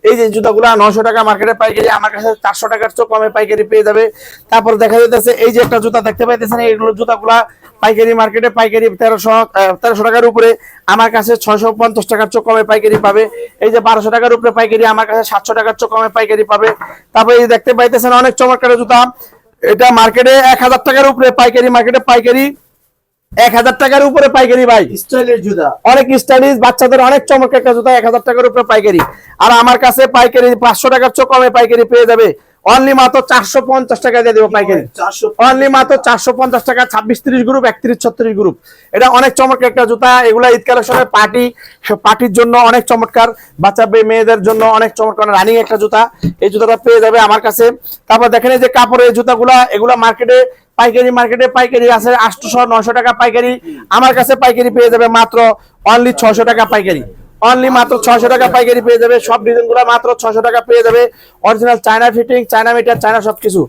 এই যে জুতাগুলো 900 টাকা মার্কেটে পাইকারি, আমার কাছে 400 টাকার চেয়ে কমে পাইকারি পেয়ে যাবে। তারপর দেখা যাচ্ছে এই যে একটা জুতা দেখতে পাইতেছেন, এইগুলো জুতাগুলা পাইকারি মার্কেটে পাইকারি 1300 টাকার উপরে, আমার কাছে 650 টাকার চেয়ে কমে পাইকারি পাবে। এই যে 1200 টাকার উপরে পাইকারি, আমার কাছে 700 টাকার চেয়ে কমে পাইকারি পাবে। তারপর এই দেখতে পাইতেছেন অনেক চমৎকার জুতা, এটা মার্কেটে 1000 টাকার উপরে পাইকারি, মার্কেটে পাইকারি 1000 টাকার উপরে পাইকারি ভাই, স্টাইলের জুতা, অনেক স্টাইলিশ বাচ্চাদের অনেক চমৎকার একটা জুতা 1000 টাকার উপরে পাইকারি। আর আমার কাছে পাইকারি 500 টাকার চেয়ে কমে পাইকারি পেয়ে যাবে, অনলি মাত্র 450 টাকা দিয়ে দেবো পাইকারি, 400 অনলি মাত্র 450 টাকা। 26-30 গ্রুপ, 31-36 গ্রুপ, এটা অনেক চমৎকার একটা জুতা। এগুলা ঈদ কালেকশনের পার্টির জন্য অনেক চমৎকার, বাচ্চা মেয়েদের জন্য অনেক চমৎকার রানিং একটা জুতা। এই জুতাটা পেয়ে যাবে আমার কাছে। তারপর দেখেন এই যে কাপড়ের জুতাগুলা, এগুলা মার্কেটে পাইকারি আছে 800-900 টাকা পাইকারি, আমার কাছে পাইকারি পেয়ে যাবে মাত্র অনলি 600 টাকা পাইকারি, অনলি মাত্র 600 টাকা পাইকারি পেয়ে যাবে। সব ডিজাইন গুলা মাত্র 600 টাকা পেয়ে যাবে, original China fitting, China metre, China সবকিছু।